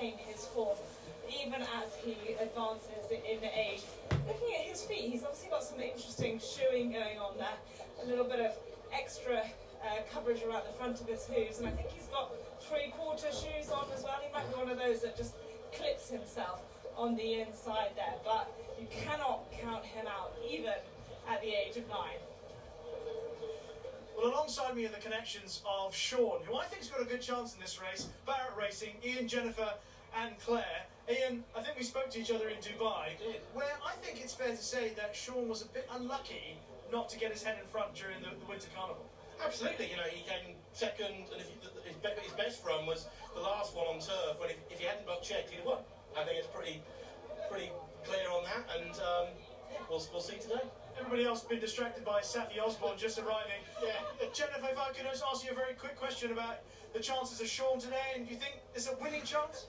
maintain his form even as he advances in age. Looking at his feet, he's obviously got some interesting shoeing going on there, a little bit of extra coverage around the front of his hooves, and I think he's got three-quarter shoes on as well. He might be one of those that just clips himself on the inside there, but you cannot count him out even at the age of 9. Well, alongside me are the connections of Sean, who I think's got a good chance in this race. Barrett Racing, Ian, Jennifer and Claire. Ian, I think we spoke to each other in Dubai, where I think it's fair to say that Sean was a bit unlucky not to get his head in front during the Winter Carnival. Absolutely, you know, he came second, and his best run was the last one on turf, when if he hadn't got checked, he'd have won. I think it's pretty clear on that, and we'll see today. Everybody else has been distracted by Safi Osborne just arriving. Yeah. Jennifer, if I could just ask you a very quick question about the chances of Sean today, and do you think there's a winning chance?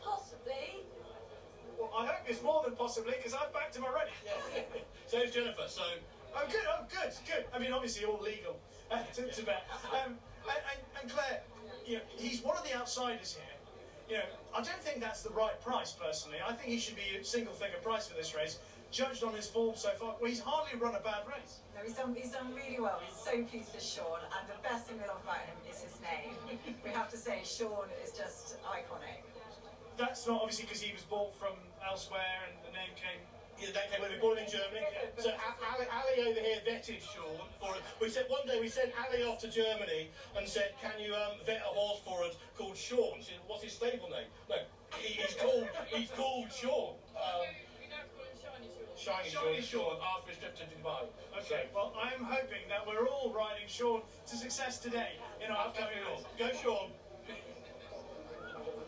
Possibly. Well, I hope it's more than possibly, because I've backed him already. Yeah. So is Jennifer, so... Oh, good. I mean, obviously all legal to bet. And Claire, you know, he's one of the outsiders here. You know, I don't think that's the right price, personally. I think he should be a single-figure price for this race, judged on his form so far. Well, he's hardly run a bad race. No, he's done really well. He's so pleased with Sean, and the best thing we love about him is his name. We have to say Sean is just iconic. That's not obviously because he was bought from elsewhere and the name came... Yeah, that came when we bought him in Germany. Yeah. So Ali over here vetted Sean for us. One day we sent Ali off to Germany and said, can you vet a horse for us called Sean? She said, what's his stable name? No, he's called Sean. We don't call him Shiny Sean after his trip to Dubai. Okay, well, I'm hoping that we're all riding Sean to success today in our upcoming race. Go Sean.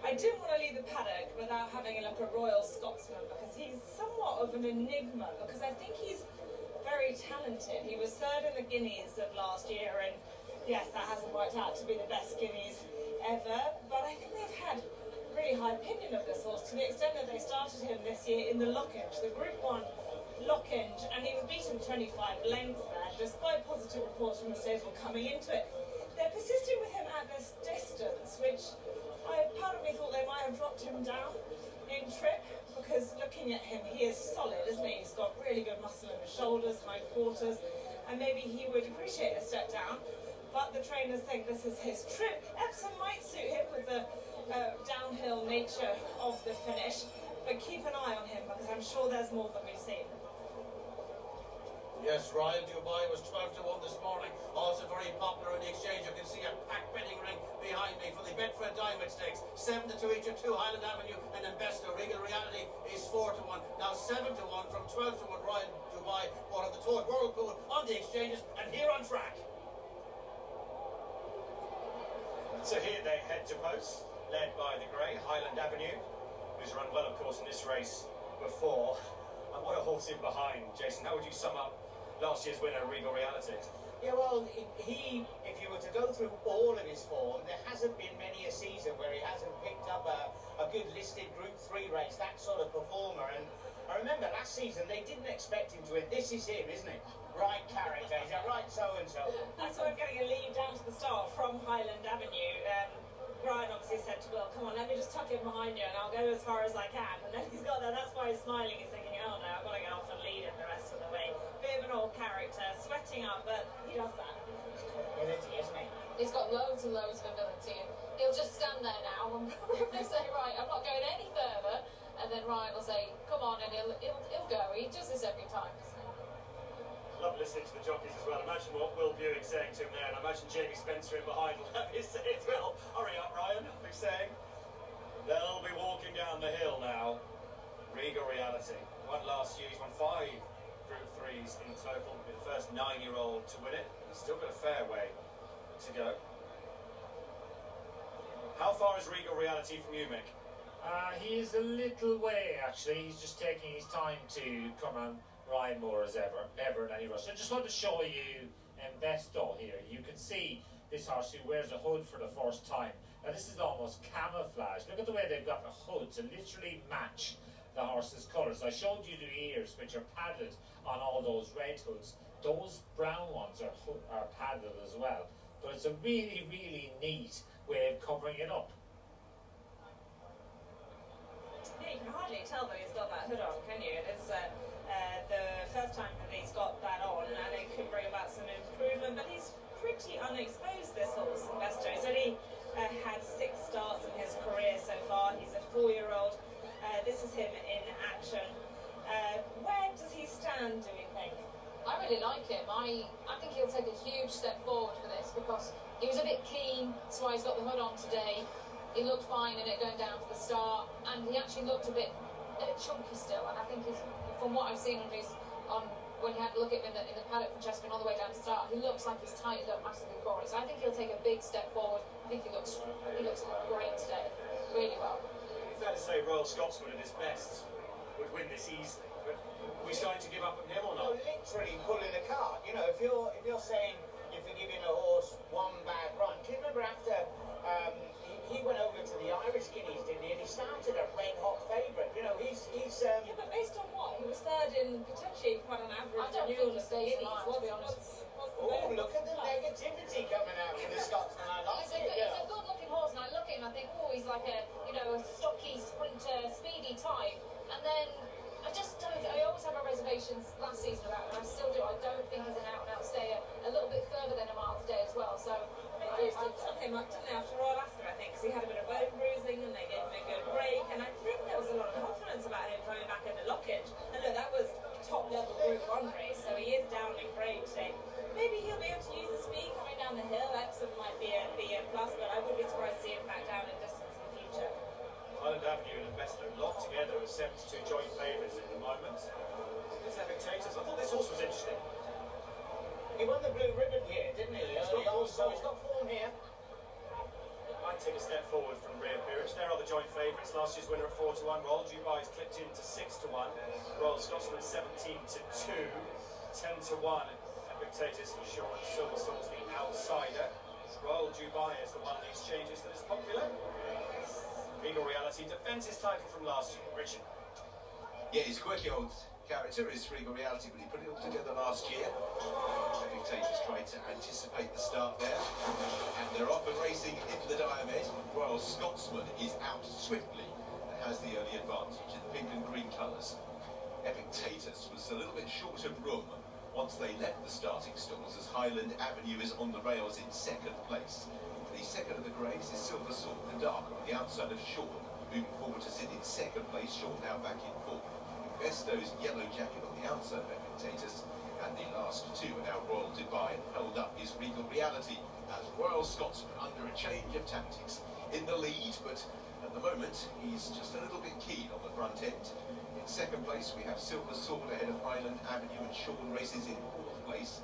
I didn't want to leave the paddock without having a look at Royal Scotsman, because he's somewhat of an enigma, because I think he's very talented. He was third in the Guineas of last year, and yes, that hasn't worked out to be the best Guineas ever, but I think they've had really high opinion of this horse, to the extent that they started him this year in the Lockenge, the Group 1 Lockenge, and he was beaten 25 lengths there, despite positive reports from the stable coming into it. They're persisting with him at this distance, which part of me thought they might have dropped him down in trip, because looking at him, he is solid, isn't he? He's got really good muscle in the shoulders, hindquarters, and maybe he would appreciate a step down, but the trainers think this is his trip. Epsom might suit him with the downhill nature of the finish, but keep an eye on him, because I'm sure there's more than we've seen. Yes, Ryan Dubai was 12 to 1 this morning. Also very popular in the exchange. You can see a packed betting ring behind me for the Betfred Diamond Stakes. 7 to 2 each of 2 Highland Avenue, and then Besta Regal Reality is 4 to 1. Now 7 to 1 from 12 to 1. Ryan Dubai bought on the Tour Whirlpool on the exchanges and here on track. So here they head to post, led by the grey Highland Avenue, who's run well, of course, in this race before. And what a horse in behind, Jason. How would you sum up last year's winner, Regal Reality? Yeah, well, if you were to go through all of his form, there hasn't been many a season where he hasn't picked up a good listed Group 3 race, that sort of performer. And I remember last season they didn't expect him to win. This is him, isn't it? Right character, he's a right so-and-so. That's why I'm getting a lead down to the start from Highland Avenue. Brian obviously said to Will, come on, let me just tuck him behind you and I'll go as far as I can. And then he's got there, that's why he's smiling. He's thinking, oh no, I've got to get off and lead him the rest of the way. Bit of an old character, sweating up, but he does that. Ability, isn't he? He's got loads and loads of ability, and he'll just stand there now and probably say, right, I'm not going any further. And then Ryan will say, come on, and he'll go. He does this every time. Love listening to the jockeys as well. Imagine what Will Buick's saying to him there, and I imagine Jamie Spencer in behind will have his say as well. Hurry up, Ryan, he's saying. They'll be walking down the hill now. Regal Reality. Won last year, he's won 5 Group 3s in total. Be the first 9-year-old to win it. He's still got a fair way to go. How far is Regal Reality from you, Mick? He is a little way, actually. He's just taking his time to come on Ryan Moore as ever, never in any rush. I just want to show you Besto here. You can see this horse who wears a hood for the first time. Now this is almost camouflage. Look at the way they've got the hood to literally match the horse's colours. I showed you the ears, which are padded on all those red hoods. Those brown ones are padded as well. But it's a really, really neat way of covering it up. can hardly tell that he's got that hood on, can you? It is the first time that he's got that on, and it could bring about some improvement, but he's pretty unexposed, this horse, Investor. He's only had 6 starts in his career so far. He's a 4-year-old. This is him in action. Where does he stand, do we think? I really like him. I think he'll take a huge step forward for this, because he was a bit keen. That's why he's got the hood on today. He looked fine in it going down to the start, and he actually looked a bit chunky still. And I think from what I've seen on when he had a look at him in the paddock from Chesterfield all the way down to the start, he looks like he's tightened up massively for it. So I think he'll take a big step forward. I think he looks great today, really well. Fair to say Royal Scotsman at his best would win this easily, but are we starting to give up on him or not? Well, literally pulling the cart. You know, if you're saying you're forgiving a horse one bad run, do you remember after he went over to the Irish Guineas, didn't he? And he started a red-hot favourite. You know, he's Yeah, but based on what? He was third in potentially quite an average I don't think he stays in line, to be honest. Oh, look at the negativity coming out from the Scotsman. I like it. He's a good-looking horse, and I look at him and I think, oh, he's like a stocky, sprinter, speedy type. And then I just don't. I always have my reservations last season about him, and I still do. I don't think he's an out-and-out stayer. A little bit further than a mile today as well. So They took him up, didn't they, after Royal Ascot, I think, because he had a bit of bone bruising and they gave him a good break. And I think there was a lot of confidence about him coming back in the Lockage. I know that was top-level Group 1 race, so he is down in grade today. Maybe he'll be able to use the speed coming down the hill. Epsom might be a plus, but I wouldn't be surprised to see him back down in distance in the future. Highland Avenue and Investor locked together as 72 joint favourites at the moment. It's Epictetus. I thought this horse was interesting. He won the blue ribbon here, didn't he? So he's got form here. Might take a step forward from reappearance. There are the joint favourites. Last year's winner at 4-1. Royal Dubai's clipped into 6-1. Royal Scotsman 17-2. 10-1. Epictetus for sure. Silver Soul's the outsider. Royal Dubai is the one of these changes that is popular. Regal Reality defends his title from last year. Richard. Yeah, he's a quirky old character, is Regal Reality, but he put it all together last year. Epictetus tried to anticipate the start there, and they're off and racing into the Diomed. Royal Scotsman is out swiftly and has the early advantage in the pink and green colours. Epictetus was a little bit short of room once they left the starting stalls, as Highland Avenue is on the rails in 2nd place. The second of the greys is Silver Sword, the dark on the outside of Sean, moving forward to sit in 2nd place. Sean now back in 4th. Besto's yellow jacket on the outside of Epictetus, and the last two are now Royal Dubai. Held up is Regal Reality as Royal Scotsman under a change of tactics in the lead, but at the moment he's just a little bit keen on the front end. In 2nd place we have Silver Sword ahead of Highland Avenue, and Sean races in 4th place.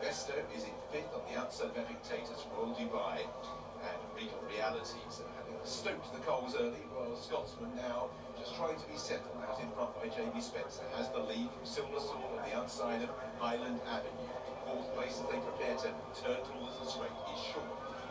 Besto is in 5th on the outside of Epictetus. Royal Dubai and Regal Reality. So having stoked the coals early, Royal Scotsman now just trying to be settled out in front by Jamie Spencer. Has the lead from Silver Sword on the outside of Highland Avenue. 4th place as they prepare to turn towards the straight is Sean.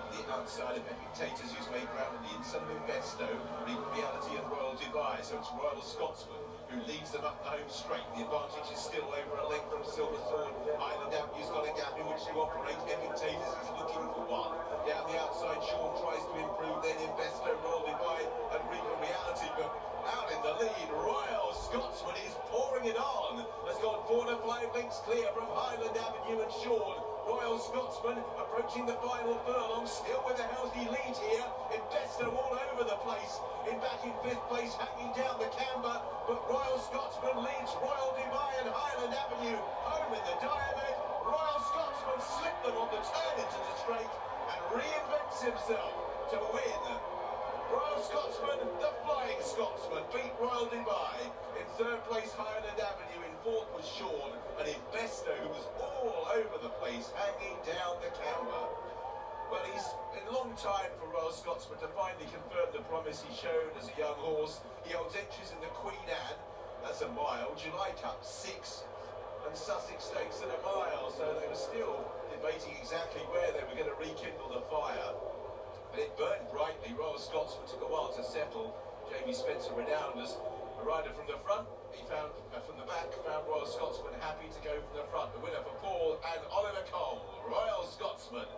The outside of Epictetus, who's made ground on the inside of Besto, Regal Reality and Royal Dubai. So it's Royal Scotsman who leads them up the home straight. The advantage is still over a length from Silver Sword. Highland Avenue's got a gap in which to operate. Epictetus is looking for one. Down the outside, Sean tries to improve. Then Besto, Royal Dubai and Regal Reality. But out in the lead, Royal Scotsman is pouring it on. Has gone 4 to 5 lengths clear from Highland Avenue and Sean. Royal Scotsman approaching the final furlong, still with a healthy lead here. Besto all over the place. Back in 5th place, hanging down the camber. But Royal Scotsman leads Royal Dubai and Highland Avenue home in the Diomed. Royal Scotsman slipped them on the turn into the straight and reinvents himself to win. Royal Scotsman, the Flying Scotsman, beat Royal Dubai. In 3rd place, Highland Avenue. In 4th was Sean, and Besto, who was all over the place, hanging down the camber. Well, it's been a long time for Royal Scotsman to finally confirm the promise he showed as a young horse. He holds entries in the Queen Anne, that's a mile, July Cup 6, and Sussex Stakes at a mile, so they were still debating exactly where they were going to rekindle the fire. But it burned brightly. Royal Scotsman took a while to settle. Jamie Spencer renowned as a rider from the front. He found, from the back, found Royal Scotsman happy to go from the front. The winner for Paul and Oliver Cole, Royal Scotsman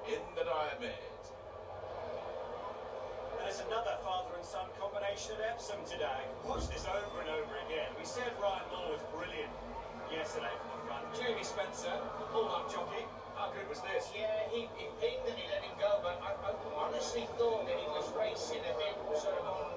in the Diomed. And it's another father and father-son combination at Epsom today. Watch this over and over again. We said Ryan Moore was brilliant yesterday from the front. Jamie Spencer, pull-up jockey. How good was this? Yeah, he pinged and he let him go, but I honestly thought that he was racing a bit sort of on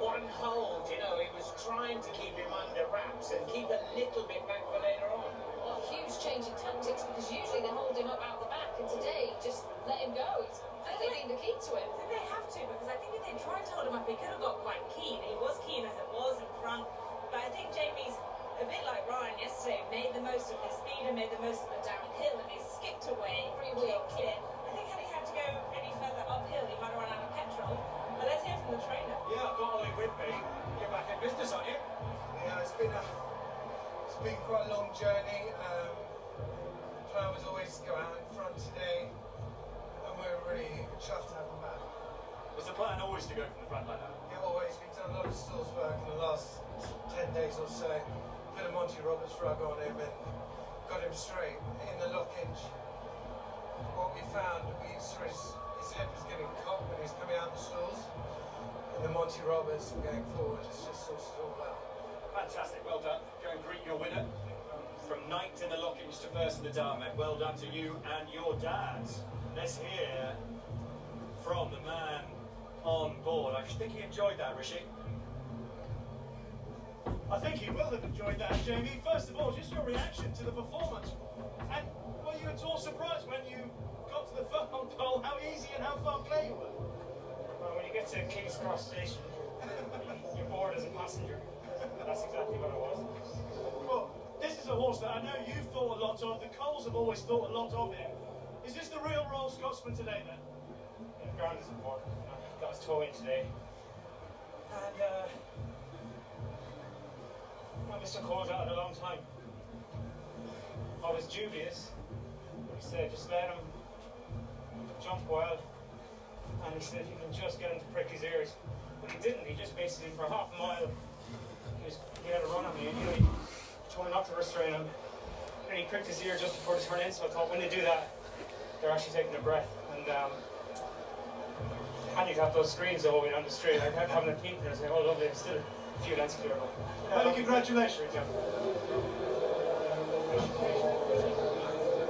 one hold, you know, he was trying to keep him under wraps and keep a little bit back for later on. Well, huge change in tactics because usually they hold him up out the back, and today just let him go. It's really been the key to it. I think they have to, because I think if they tried to hold him up, he could have got quite keen. He was keen as it was in front, but I think Jamie's a bit like Ryan yesterday, made the most of his speed and made the most of the downhill, and he skipped away, kicked it. I think had he had to go any further uphill, he might have run out of petrol. But let's hear from the trainer. Yeah, I've got Ollie with me. You're back in business, aren't you? Yeah, it's been quite a long journey. The plan was always to go out in front today, and we're really chuffed to have him back. Was the plan always to go from the front like that? Yeah, always. We've done a lot of stalls work in the last 10 days or so. Put a Monty Roberts rug on him and got him straight in the lockage. What we found, we saw his head was getting cocked when he was coming out the stalls. And the Monty Roberts and going forward has just sorted it all out. Fantastic, well done. Go and greet your winner. From ninth in the lockage to first in the Diamond. Well done to you and your dads. Let's hear from the man on board. I think he enjoyed that, Rishi. I think he will have enjoyed that, Jamie. First of all, just your reaction to the performance. And were you at all surprised when you got to the first pole how easy and how far clear you were? Well, when you get to King's Cross Station, you're bored as a passenger. That's exactly what it was. Well, this is a horse that I know you've thought a lot of. The Coles have always thought a lot of him. Is this the real Royal Scotsman today, then? Yeah, ground is important. Got his toe in today. And, Mr. Cole's out a long time. I was dubious. He said, just let him jump wild. And he said, if you can just get him to prick his ears. But he didn't. He just basically, for half a mile, he had a run on me. And he told me not to restrain him. And he pricked his ear just before the turn in. So I thought, when they do that, they're actually taking a breath. And handicap those screens though going on the straight. I kept having a peek and I was like, oh lovely, it's still a few lengths clear. Well, congratulations.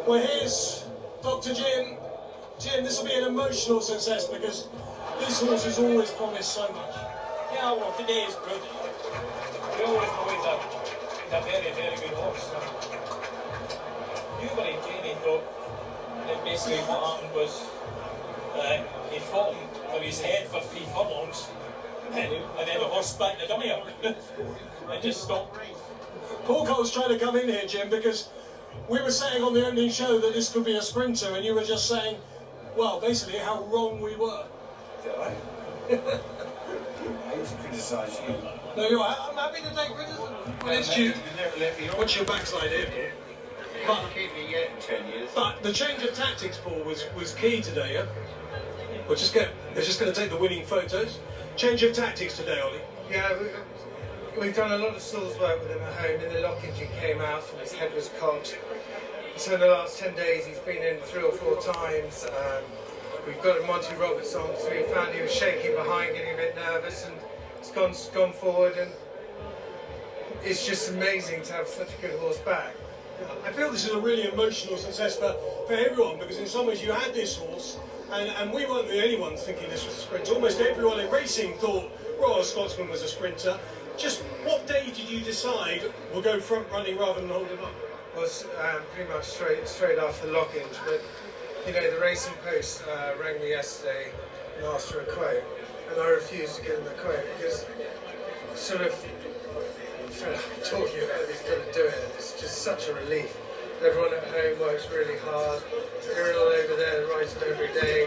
Well, here's Dr. Jim. Jim, this will be an emotional success because this horse has always promised so much. Yeah, well, today is good. We always know he's a very, very good horse. You believe Jamie thought that basically what happened was he fought him with his head for 3 furlongs and then the horse backed the dummy up and just stopped. Paul Cole's trying to come in here, Jim, because we were saying on the opening show that this could be a sprinter, and you were just saying, well, basically how wrong we were. Did I? I used to criticise you. No, you're right. I'm happy to take criticism. Well, it's you. What's your backside here, Paul? But the change of tactics, Paul, was key today, yeah? They're just going to take the winning photos. Change of tactics today, Ollie. Yeah, we've done a lot of stalls work with him at home. In the lockage he came out and his head was cocked. So in the last 10 days he's been in 3 or 4 times. We've got a Monty Roberts on, so we found he was shaking behind, getting a bit nervous, and it's gone forward, and it's just amazing to have such a good horse back. I feel this is a really emotional success for everyone, because in some ways you had this horse, and we weren't the only ones thinking this was a sprinter. Almost everyone in racing thought Royal Scotsman was a sprinter. Just what day did you decide we'll go front running rather than hold him up? Well, pretty much straight after the lockage, but you know, the Racing Post rang me yesterday and asked for a quote, and I refused to give them a quote because sort of talking about it, he's got to do it. It's just such a relief. Everyone at home works really hard. You're all over there writing every day.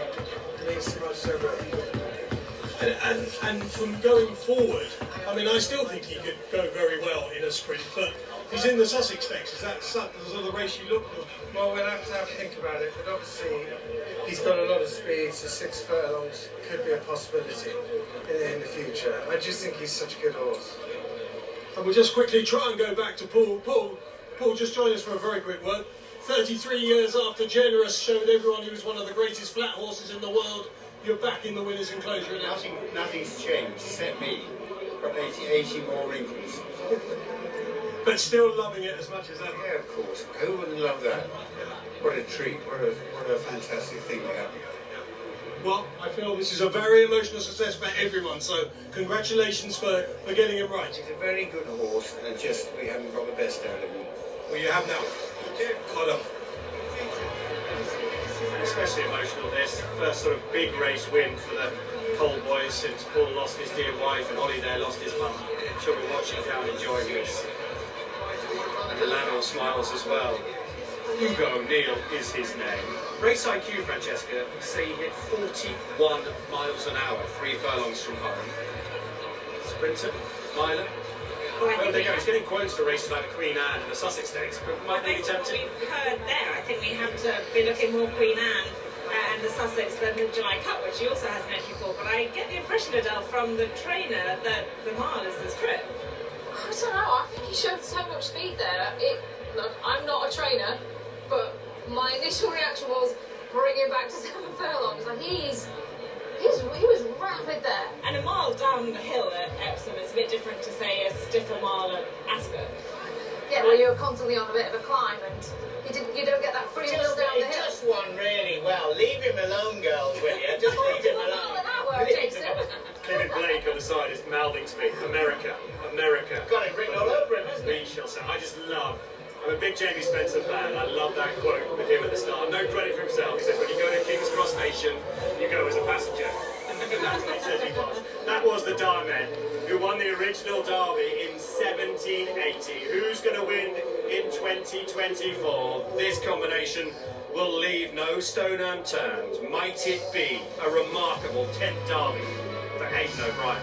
It means so much to everyone. And from going forward, I mean, I still think he could go very well in a sprint, but he's in the Sussex Stakes. Is that sort of the race you look for? Well, we'll have to think about it, but obviously he's got a lot of speed, so 6 furlongs could be a possibility in the future. I just think he's such a good horse. And we'll just quickly try and go back to Paul. Paul, just join us for a very quick word. 33 years after Generous showed everyone he was one of the greatest flat horses in the world. you're back in the winner's enclosure now. Nothing's changed, except me. Probably 80 more wrinkles. But still loving it as much as that. Yeah, of course. Who wouldn't love that? What a treat. What a fantastic thing to happen. Well, I feel this is a very emotional success for everyone, so congratulations for getting it right. He's a very good horse, and just we haven't got the best out of him. Well, you have now. Well done. Especially emotional, this first sort of big race win for the Cole boys since Paul lost his dear wife and Ollie there lost his mum. I'm sure we're watching down enjoying this. And Delano smiles as well. Hugo Neal is his name. Race IQ, Francesca, say he hit 41 miles an hour, 3 furlongs from home. Sprinter, miler. Well, there you go. He's getting quotes for races like the Queen Anne and the Sussex Stakes, but might they be tempted? We've heard there, I think we have to be looking more Queen Anne and the Sussex than the July Cup, which he also hasn't entry for. But I get the impression, Adele, from the trainer that the mile is this trip. I don't know. I think he showed so much speed there. Look, I'm not a trainer, but my initial reaction was bring him back to 7 furlongs. Like he was rapid there. And a mile down the hill at Epsom is a bit different to say a stiffer mile at Ascot. Yeah, well, you're constantly on a bit of a climb, and you don't get that free wheel down the hill. He just won really well. Leave him alone, girls, will you? Just leave him alone. David Blake on the side is mouthing to me, America, America. Got it written all over him, hasn't he? We shall say. I just love. I'm a big Jamie Spencer fan. I love that quote with him at the start. No credit for himself. He says, when you go to King's Cross Nation, you go as a passenger. That's what he said he was. That was the Darman who won the original Derby in 1780. Who's going to win in 2024? This combination will leave no stone unturned. Might it be a remarkable 10th Derby for Aidan O'Brien?